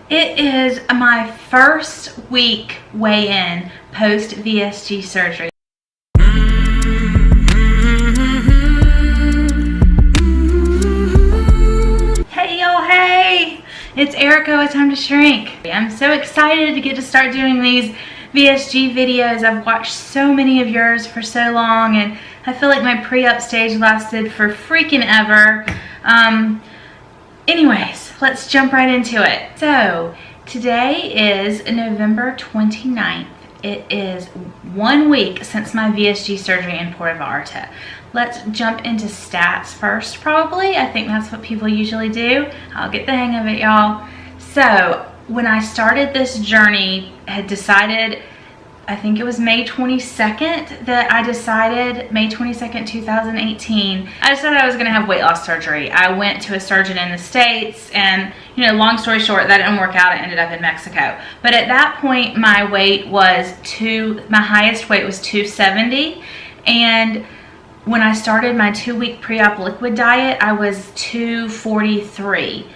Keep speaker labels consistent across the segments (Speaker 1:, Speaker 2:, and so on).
Speaker 1: It is my first week weigh-in post VSG surgery. Hey y'all, hey! It's Erica with Time to Shrink. I'm so excited to get to start doing these VSG videos. I've watched so many of yours for so long and I feel like my pre-up stage lasted for freaking ever. Anyways, let's jump right into it. So, today is November 29th. It is 1 week since my VSG surgery in Puerto Vallarta. Let's jump into stats first, probably. I think that's what people usually do. I'll get the hang of it, y'all. So, when I started this journey, I had decided, I think it was May 22nd that I decided, May 22nd, 2018, I decided I was gonna have weight loss surgery. I went to a surgeon in the States and, you know, long story short, that didn't work out. I ended up in Mexico. But at that point, my weight was my highest weight was 270. And when I started my 2-week pre-op liquid diet, I was 243.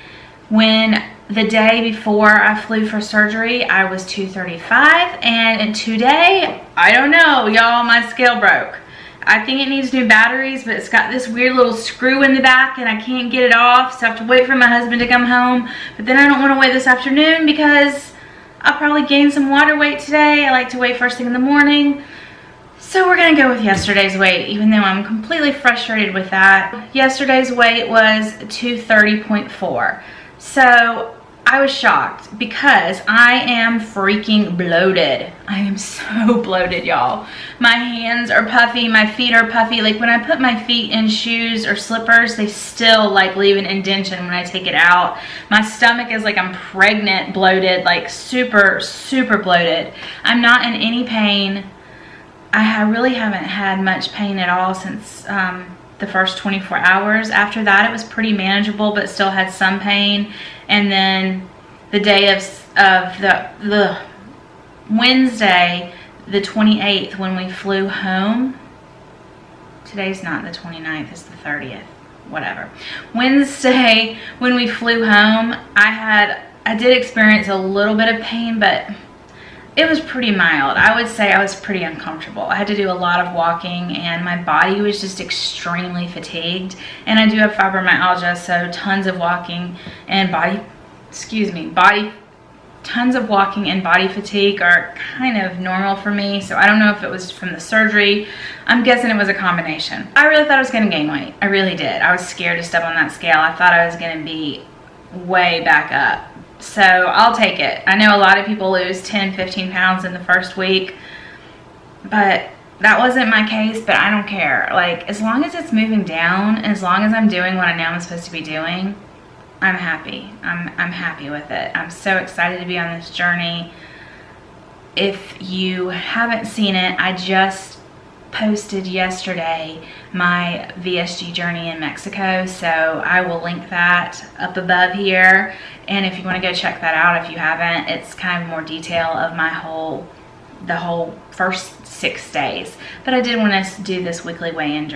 Speaker 1: When the day before I flew for surgery, I was 235, and today, I don't know, y'all, my scale broke. I think it needs new batteries, but it's got this weird little screw in the back and I can't get it off, so I have to wait for my husband to come home. But then I don't want to wait this afternoon because I'll probably gain some water weight today. I like to wait first thing in the morning. So we're gonna go with yesterday's weight, even though I'm completely frustrated with that. Yesterday's weight was 230.4. So I was shocked because I am freaking bloated. I am so bloated, y'all. My hands are puffy, my feet are puffy. Like when I put my feet in shoes or slippers, they still like leave an indentation when I take it out. My stomach is like I'm pregnant bloated, like super, super bloated. I'm not in any pain. I really haven't had much pain at all since the first 24 hours. After that, it was pretty manageable, but still had some pain. And then the day of the Wednesday, the 28th, when we flew home, today's not the 29th, it's the 30th, whatever. Wednesday, when we flew home, I did experience a little bit of pain, but it was pretty mild. I would say I was pretty uncomfortable. I had to do a lot of walking and my body was just extremely fatigued. And I do have fibromyalgia, so tons of walking and tons of walking and body fatigue are kind of normal for me. So I don't know if it was from the surgery. I'm guessing it was a combination. I really thought I was gonna gain weight. I really did. I was scared to step on that scale. I thought I was gonna be way back up. So I'll take it. I know a lot of people lose 10, 15 pounds in the first week, but that wasn't my case, but I don't care. Like, as long as it's moving down, as long as I'm doing what I know I'm supposed to be doing, I'm happy. I'm happy with it. I'm so excited to be on this journey. If you haven't seen it, I just posted yesterday my VSG journey in Mexico, so I will link that up above here. And if you want to go check that out, if you haven't, it's kind of more detail of the whole first 6 days. But I did want to do this weekly weigh-in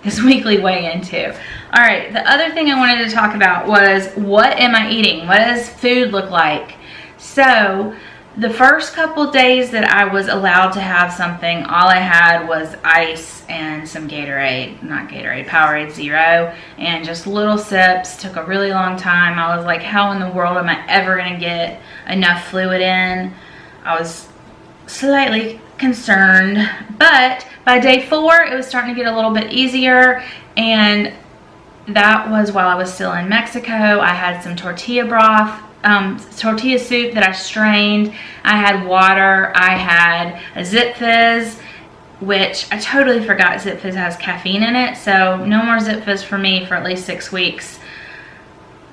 Speaker 1: this weekly weigh-in too. All right, the other thing I wanted to talk about was, what am I eating? What does food look like? So the first couple days that I was allowed to have something, all I had was ice and some Gatorade, not Gatorade, Powerade Zero, and just little sips. Took a really long time. I was like, how in the world am I ever gonna get enough fluid in? I was slightly concerned, but by day 4, it was starting to get a little bit easier, and that was while I was still in Mexico. I had some tortilla broth, tortilla soup that I strained. I had water. I had a Zip Fizz, which I totally forgot Zip Fizz has caffeine in it, so no more Zip Fizz for me for at least 6 weeks.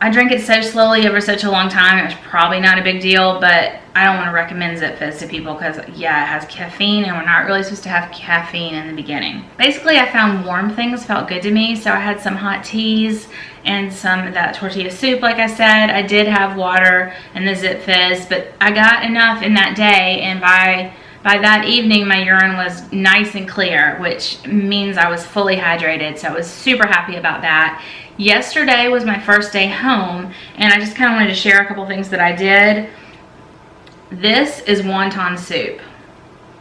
Speaker 1: I drank it so slowly over such a long time, it was probably not a big deal, but I don't want to recommend Zip Fizz to people because, yeah, it has caffeine and we're not really supposed to have caffeine in the beginning. Basically, I found warm things felt good to me, so I had some hot teas and some of that tortilla soup, like I said. I did have water and the Zip Fizz, but I got enough in that day, and by that evening, my urine was nice and clear, which means I was fully hydrated, so I was super happy about that. Yesterday was my first day home, and I just kind of wanted to share a couple things that I did. This is wonton soup.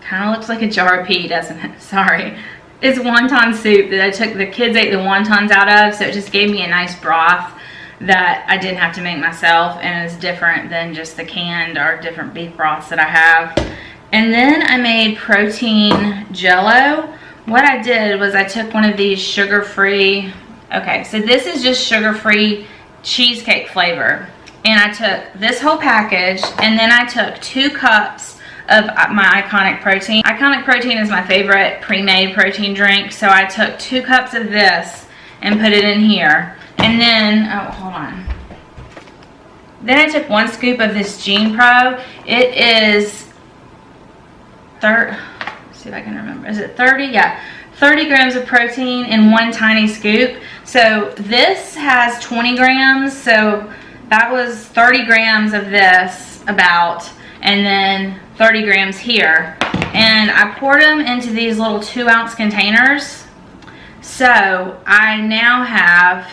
Speaker 1: Kind of looks like a jar of pea, doesn't it? Sorry. It's wonton soup that I took, the kids ate the wontons out of, so it just gave me a nice broth that I didn't have to make myself, and is different than just the canned or different beef broths that I have. And then I made protein Jello. What I did was I took one of these sugar-free, okay, so this is just sugar-free cheesecake flavor. And I took this whole package, and then I took 2 cups of my Iconic Protein. Iconic Protein is my favorite pre-made protein drink, so I took 2 cups of this and put it in here. And then, oh, hold on. Then I took 1 scoop of this Gene Pro. It is, let's see if I can remember. Is it 30? Yeah, 30 grams of protein in 1 tiny scoop. So this has 20 grams, so that was 30 grams of this about, and then 30 grams here. And I poured them into these little 2-ounce containers. So I now have,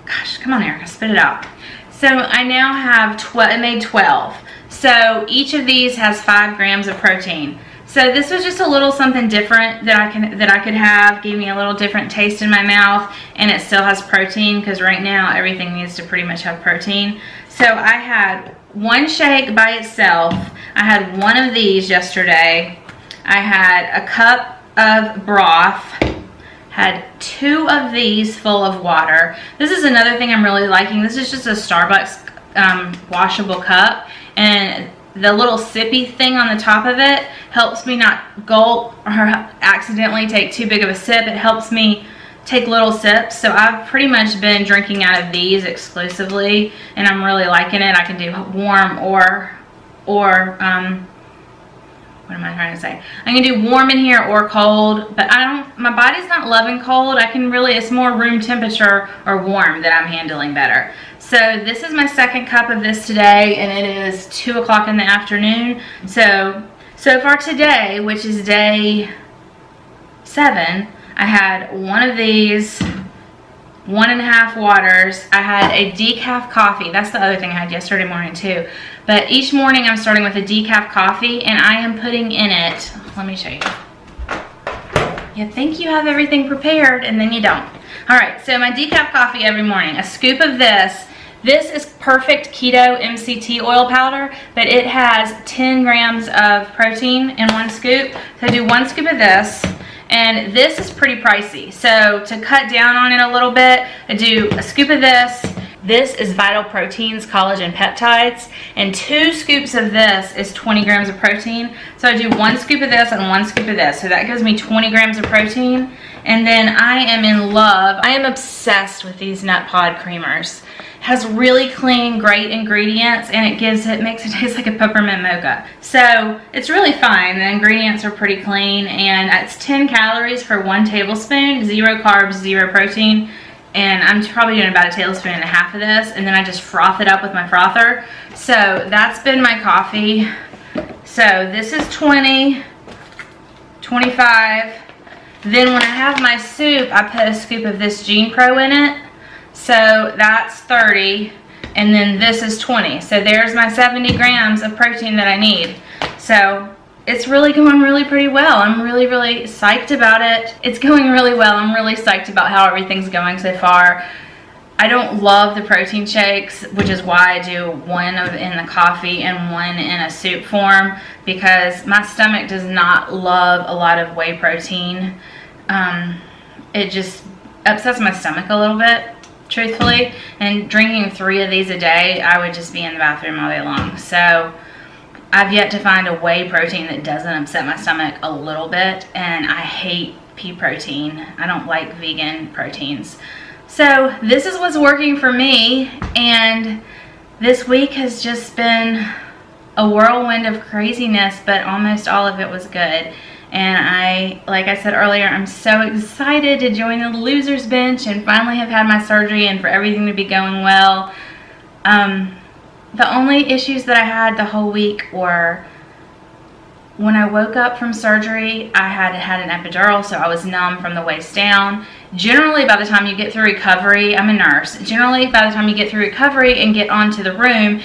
Speaker 1: gosh, come on, Erica, spit it out. So I now have it made 12. So each of these has 5 grams of protein. So this was just a little something different that I could have, gave me a little different taste in my mouth, and it still has protein, because right now everything needs to pretty much have protein. So I had 1 shake by itself. I had 1 of these yesterday. I had a cup of broth. Had 2 of these full of water. This is another thing I'm really liking. This is just a Starbucks washable cup, and the little sippy thing on the top of it helps me not gulp or accidentally take too big of a sip. It helps me take little sips. So I've pretty much been drinking out of these exclusively, and I'm really liking it. I can do warm or what am I trying to say? I can do warm in here or cold, but my body's not loving cold. I can really, it's more room temperature or warm that I'm handling better. So this is my 2nd cup of this today, and it is 2 o'clock in the afternoon. So far today, which is day 7, I had 1 of these, 1.5 waters. I had a decaf coffee. That's the other thing I had yesterday morning too. But each morning I'm starting with a decaf coffee, and I am putting in it, let me show you. You think you have everything prepared, and then you don't. All right, so my decaf coffee every morning, a scoop of this. This is perfect keto MCT oil powder, but it has 10 grams of protein in 1 scoop. So I do 1 scoop of this. And this is pretty pricey. So to cut down on it a little bit, I do a scoop of this. This is Vital Proteins Collagen Peptides. And 2 scoops of this is 20 grams of protein. So I do 1 scoop of this and 1 scoop of this. So that gives me 20 grams of protein. And then I am in love. I am obsessed with these nut pod creamers. It has really clean, great ingredients, and it makes it taste like a peppermint mocha. So it's really fine. The ingredients are pretty clean, and it's 10 calories for 1 tablespoon, 0 carbs, 0 protein. And I'm probably doing about 1.5 tablespoons of this, and then I just froth it up with my frother. So that's been my coffee. So this is 20, 25. Then when I have my soup, I put a scoop of this Gene Pro in it. So that's 30, and then this is 20. So there's my 70 grams of protein that I need. So it's really going really pretty well. I'm really, really psyched about it. It's going really well. I'm really psyched about how everything's going so far. I don't love the protein shakes, which is why I do 1 in the coffee and 1 in a soup form, because my stomach does not love a lot of whey protein. It just upsets my stomach a little bit, truthfully. And drinking 3 of these a day, I would just be in the bathroom all day long. So I've yet to find a whey protein that doesn't upset my stomach a little bit, and I hate pea protein. I don't like vegan proteins. So this is what's working for me, and this week has just been a whirlwind of craziness, but almost all of it was good. And like I said earlier, I'm so excited to join the loser's bench and finally have had my surgery and for everything to be going well. The only issues that I had the whole week were when I woke up from surgery, I had an epidural, so I was numb from the waist down. generally by the time you get through recovery, I'm a nurse, generally by the time you get through recovery and get onto the room,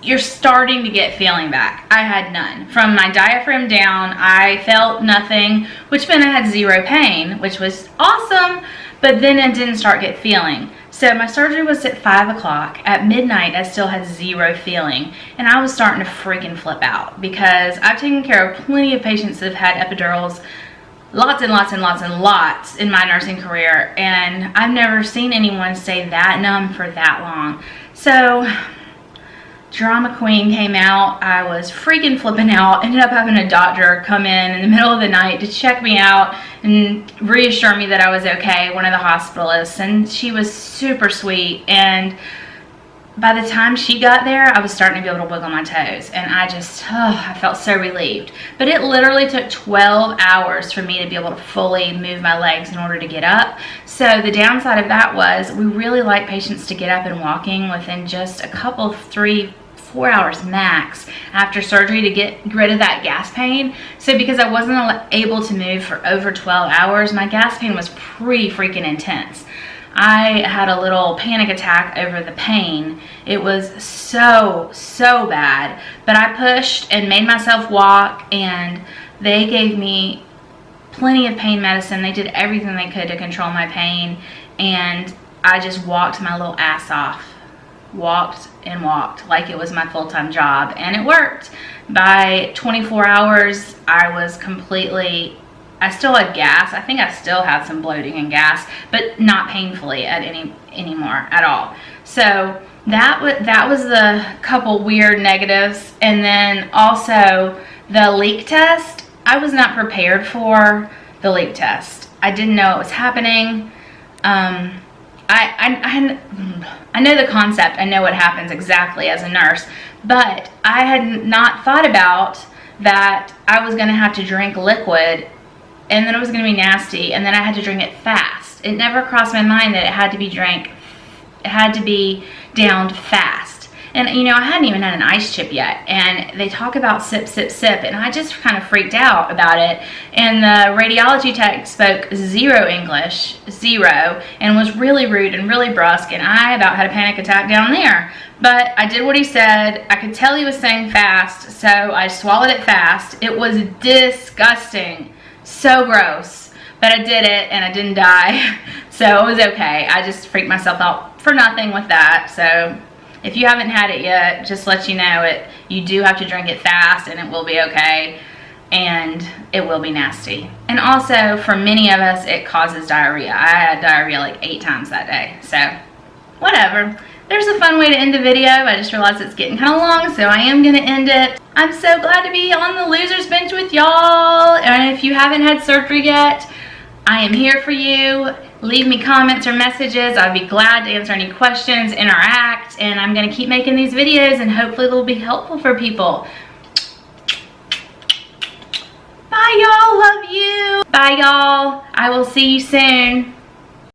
Speaker 1: you're starting to get feeling back. I had none. From my diaphragm down, I felt nothing, which meant I had zero pain, which was awesome, but then I didn't start get feeling. So my surgery was at 5 o'clock. At midnight, I still had zero feeling, and I was starting to freaking flip out because I've taken care of plenty of patients that have had epidurals, lots and lots and lots and lots in my nursing career, and I've never seen anyone stay that numb for that long. So drama queen came out. I was freaking flipping out. Ended up having a doctor come in the middle of the night to check me out and reassure me that I was okay, one of the hospitalists, and she was super sweet. And by the time she got there, I was starting to be able to wiggle my toes, and I felt so relieved. But it literally took 12 hours for me to be able to fully move my legs in order to get up. So the downside of that was we really like patients to get up and walking within just a couple, 3-4 hours max after surgery to get rid of that gas pain. So because I wasn't able to move for over 12 hours, my gas pain was pretty freaking intense. I had a little panic attack over the pain. It was so bad, but I pushed and made myself walk, and they gave me plenty of pain medicine. They did everything they could to control my pain, and I just walked my little ass off. Walked and walked like it was my full-time job, and it worked. By 24 hours, I still had gas. I think I still had some bloating and gas, but not painfully anymore at all. So that was the couple weird negatives. And then also the leak test. I was not prepared for the leak test. I didn't know it was happening. I know the concept. I know what happens exactly as a nurse, but I had not thought about that I was going to have to drink liquid, and then it was going to be nasty, and then I had to drink it fast. It never crossed my mind that it had to be downed fast. And you know, I hadn't even had an ice chip yet, and they talk about sip, sip, sip, and I just kind of freaked out about it. And the radiology tech spoke zero English, and was really rude and really brusque, and I about had a panic attack down there. But I did what he said. I could tell he was saying fast, so I swallowed it fast. It was disgusting. So gross, but I did it and I didn't die, so it was okay. I just freaked myself out for nothing with that. So if you haven't had it yet, just let you know you do have to drink it fast, and it will be okay, and it will be nasty. And also for many of us, it causes diarrhea. I had diarrhea like 8 times that day. So whatever. There's a fun way to end the video. I just realized it's getting kind of long, so I am going to end it. I'm so glad to be on the loser's bench with y'all. And if you haven't had surgery yet, I am here for you. Leave me comments or messages. I'd be glad to answer any questions, interact, and I'm going to keep making these videos, and hopefully they'll be helpful for people. Bye, y'all. Love you. Bye, y'all. I will see you soon.